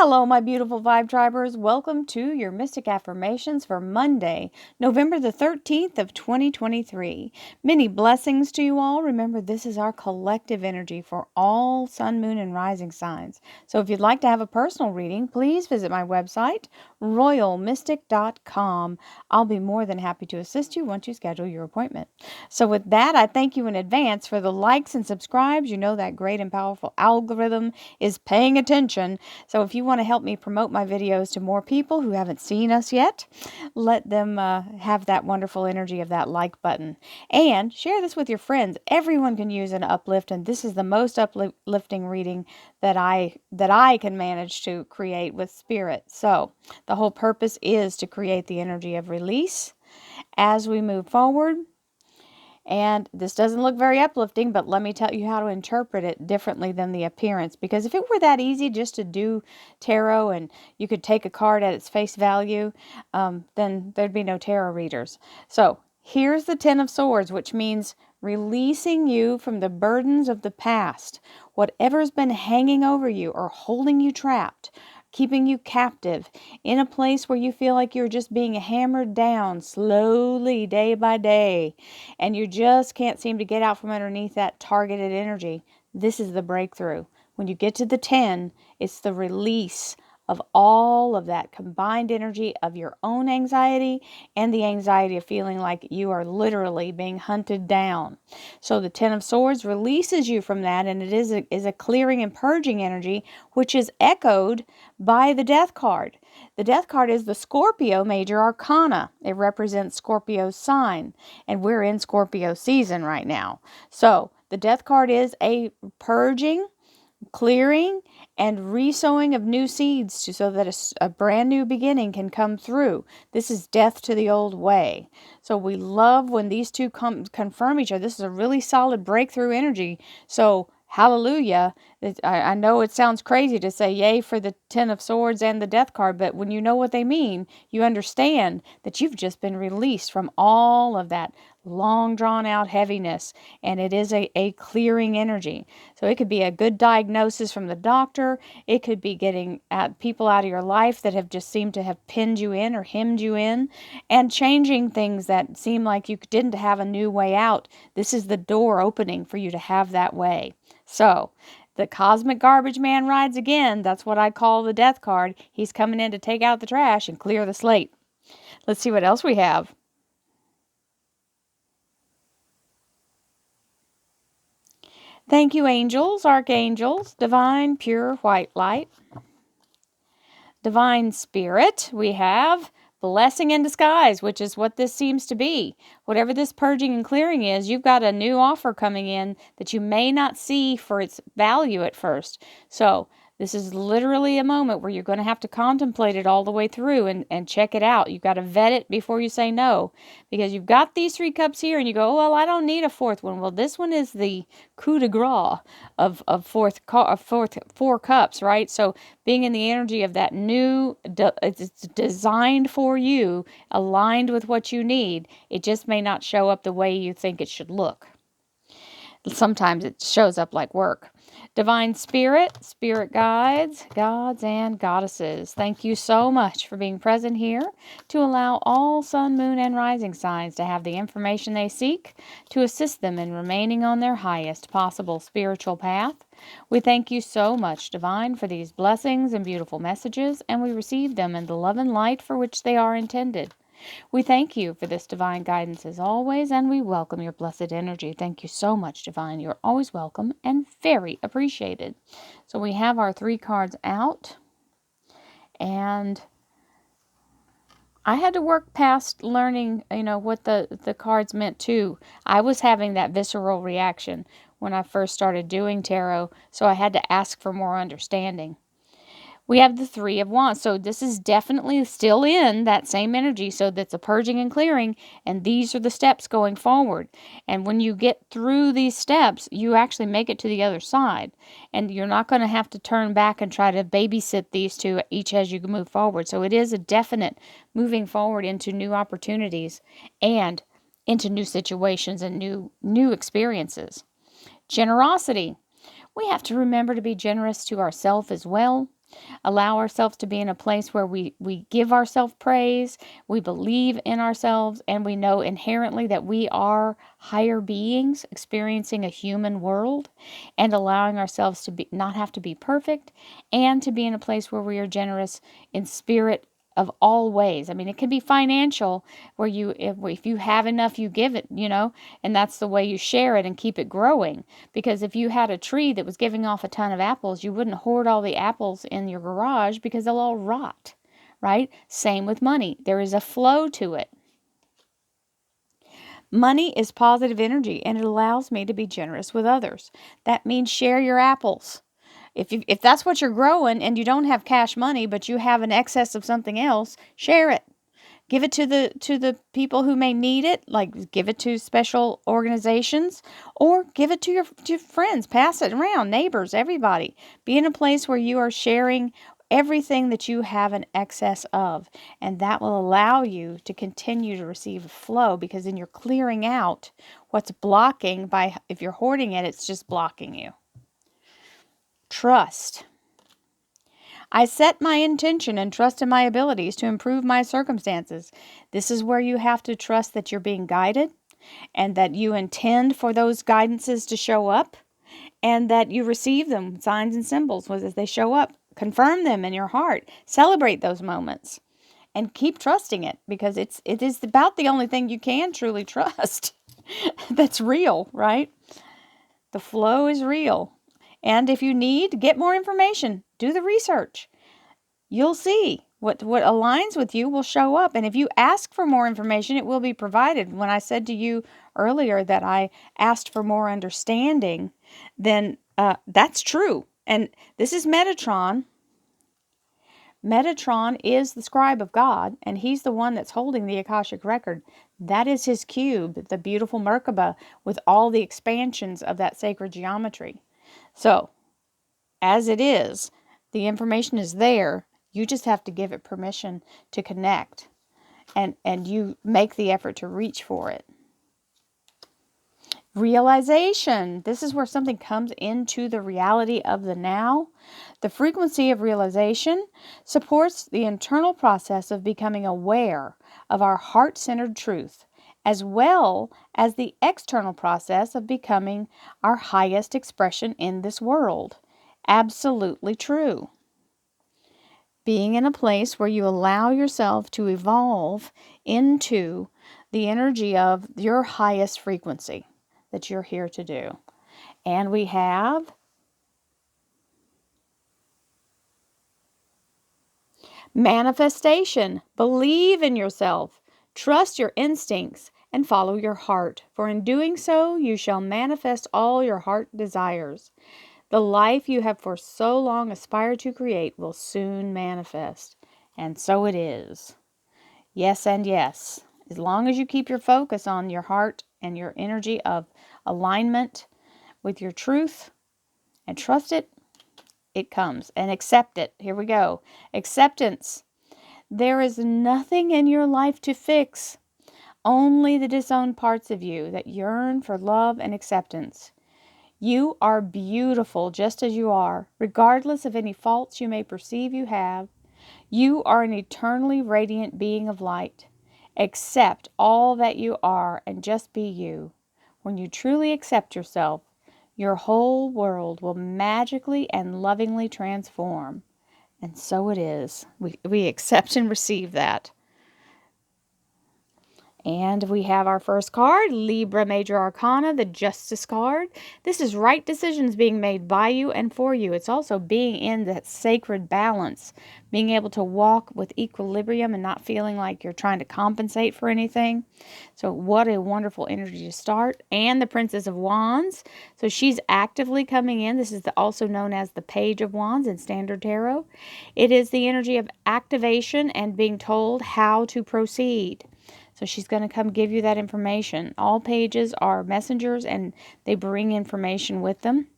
Hello, my beautiful Vibe Tribers. Welcome to your Mystic Affirmations for Monday, November the 13th of 2023. Many blessings to you all. Remember, this is our collective energy for all sun, moon, and rising signs. So if you'd like to have a personal reading, please visit my website, royalmystic.com. I'll be more than happy to assist you once you schedule your appointment. So with that, I thank you in advance for the likes and subscribes. You know that great and powerful algorithm is paying attention. So if you want to help me promote my videos to more people who haven't seen us yet, let them have that wonderful energy of that like button. And share this with your friends. Everyone can use an uplift, and this is the most uplifting reading that I can manage to create with spirit. So the whole purpose is to create the energy of release as we move forward. And this doesn't look very uplifting, but let me tell you how to interpret it differently than the appearance. Because if it were that easy just to do tarot and you could take a card at its face value, then there'd be no tarot readers. So here's the Ten of Swords, which means releasing you from the burdens of the past. Whatever's been hanging over you or holding you trapped, keeping you captive in a place where you feel like you're just being hammered down slowly day by day, and you just can't seem to get out from underneath that targeted energy. This is the breakthrough. When you get to the 10, it's the release of all of that combined energy of your own anxiety and the anxiety of feeling like you are literally being hunted down. So the Ten of Swords releases you from that, and it is a clearing and purging energy, which is echoed by the Death card. The Death card is the Scorpio Major Arcana. It represents Scorpio's sign, and we're in Scorpio season right now. So the Death card is a purging, clearing, and resowing of new seeds so that a brand new beginning can come through. This is death to the old way. So we love when these two confirm each other. This is a really solid breakthrough energy. So hallelujah. I know it sounds crazy to say yay for the Ten of Swords and the Death card, but when you know what they mean, you understand that you've just been released from all of that long drawn out heaviness, and it is a clearing energy. So it could be a good diagnosis from the doctor. It could be getting people out of your life that have just seemed to have pinned you in or hemmed you in, and changing things that seem like you didn't have a new way out. This is the door opening for you to have that way. So the cosmic garbage man rides again. That's what I call the Death card. He's coming in to take out the trash and clear the slate. Let's see what else we have. Thank you, angels, archangels, divine, pure, white light. Divine spirit, we have blessing in disguise, which is what this seems to be. Whatever this purging and clearing is, you've got a new offer coming in that you may not see for its value at first. So this is literally a moment where you're going to have to contemplate it all the way through and check it out. You've got to vet it before you say no, because you've got these three cups here and you go, well, I don't need a fourth one. Well, this one is the coup de grace of four cups, right? So being in the energy of that new, it's designed for you, aligned with what you need. It just may not show up the way you think it should look. Sometimes it shows up like work. Divine spirit, spirit guides, gods and goddesses, thank you so much for being present here to allow all sun, moon, and rising signs to have the information they seek to assist them in remaining on their highest possible spiritual path. We thank you so much, Divine, for these blessings and beautiful messages, and we receive them in the love and light for which they are intended. We thank you for this divine guidance as always, and we welcome your blessed energy. Thank you so much, Divine. You're always welcome and very appreciated. So we have our three cards out, and I had to work past learning, what the cards meant too. I was having that visceral reaction when I first started doing tarot, so I had to ask for more understanding. We have the Three of Wands. So this is definitely still in that same energy. So that's a purging and clearing. And these are the steps going forward. And when you get through these steps, you actually make it to the other side. And you're not going to have to turn back and try to babysit these two each as you move forward. So it is a definite moving forward into new opportunities and into new situations and new experiences. Generosity. We have to remember to be generous to ourselves as well. Allow ourselves to be in a place where we give ourselves praise, we believe in ourselves, and we know inherently that we are higher beings experiencing a human world, and allowing ourselves to be not have to be perfect, and to be in a place where we are generous in spirit of all ways. I mean, it can be financial, where if you have enough, you give it, and that's the way you share it and keep it growing. Because if you had a tree that was giving off a ton of apples, you wouldn't hoard all the apples in your garage because they'll all rot, right? Same with money. There is a flow to it. Money is positive energy, and it allows me to be generous with others. That means share your apples. If that's what you're growing and you don't have cash money, but you have an excess of something else, share it. Give it to the people who may need it, like give it to special organizations, or give it to your friends. Pass it around, neighbors, everybody. Be in a place where you are sharing everything that you have an excess of, and that will allow you to continue to receive a flow, because then you're clearing out what's blocking. By if you're hoarding it, it's just blocking you. Trust. I set my intention and trust in my abilities to improve my circumstances. This is where you have to trust that you're being guided, and that you intend for those guidances to show up, and that you receive them, signs and symbols, as they show up. Confirm them in your heart. Celebrate those moments and keep trusting it, because it is about the only thing you can truly trust that's real, right? The flow is real. And if you need, get more information. Do the research. You'll see what aligns with you will show up. And if you ask for more information, it will be provided. When I said to you earlier that I asked for more understanding, then that's true. And this is Metatron. Metatron is the scribe of God, and he's the one that's holding the Akashic record. That is his cube, the beautiful Merkaba, with all the expansions of that sacred geometry. So, as it is, the information is there. You just have to give it permission to connect, and you make the effort to reach for it. Realization. This is where something comes into the reality of the now. The frequency of realization supports the internal process of becoming aware of our heart-centered truth, as well as the external process of becoming our highest expression in this world. Absolutely true. Being in a place where you allow yourself to evolve into the energy of your highest frequency that you're here to do. And we have manifestation. Believe in yourself. Trust your instincts and follow your heart. For in doing so, you shall manifest all your heart desires. The life you have for so long aspired to create will soon manifest. And so it is. Yes and yes. As long as you keep your focus on your heart and your energy of alignment with your truth and trust it, it comes. And accept it. Here we go. Acceptance. There is nothing in your life to fix. Only the disowned parts of you that yearn for love and acceptance. You are beautiful just as you are, regardless of any faults you may perceive you have. You are an eternally radiant being of light. Accept all that you are and just be you. When you truly accept yourself, your whole world will magically and lovingly transform. And so it is. We accept and receive that. And we have our first card, Libra Major Arcana, the Justice card. This is right decisions being made by you and for you. It's also being in that sacred balance, being able to walk with equilibrium and not feeling like you're trying to compensate for anything. So what a wonderful energy to start. And the Princess of Wands. So she's actively coming in. This is also known as the Page of Wands in Standard Tarot. It is the energy of activation and being told how to proceed. So she's going to come give you that information. All pages are messengers, and they bring information with them.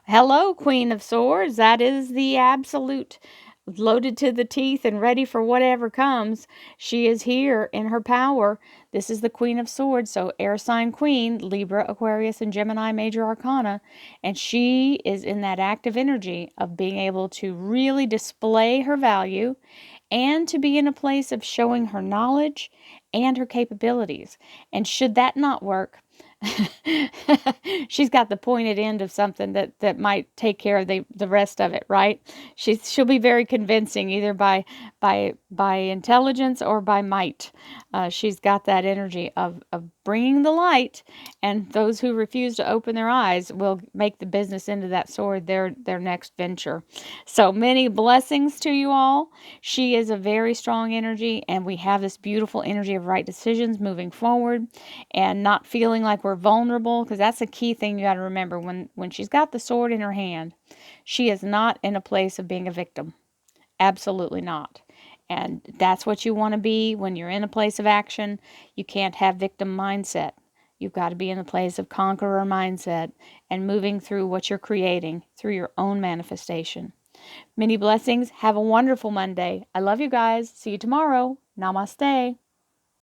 Hello, Queen of Swords. That is the absolute loaded to the teeth and ready for whatever comes. She is here in her power. This is the Queen of Swords, so air sign queen, Libra, Aquarius, and Gemini major arcana. And she is in that active energy of being able to really display her value and to be in a place of showing her knowledge and her capabilities. And should that not work, she's got the pointed end of something that might take care of the rest of it, right? She'll be very convincing, either by intelligence or by might. She's got that energy of bringing the light, and those who refuse to open their eyes will make the business into that sword their next venture. So many blessings to you all. She is a very strong energy, and we have this beautiful energy of right decisions moving forward and not feeling like we're vulnerable, because that's a key thing you got to remember. When she's got the sword in her hand, she is not in a place of being a victim. Absolutely not. And that's what you want to be when you're in a place of action. You can't have victim mindset. You've got to be in a place of conqueror mindset and moving through what you're creating through your own manifestation. Many blessings. Have a wonderful Monday. I love you guys. See you tomorrow. Namaste.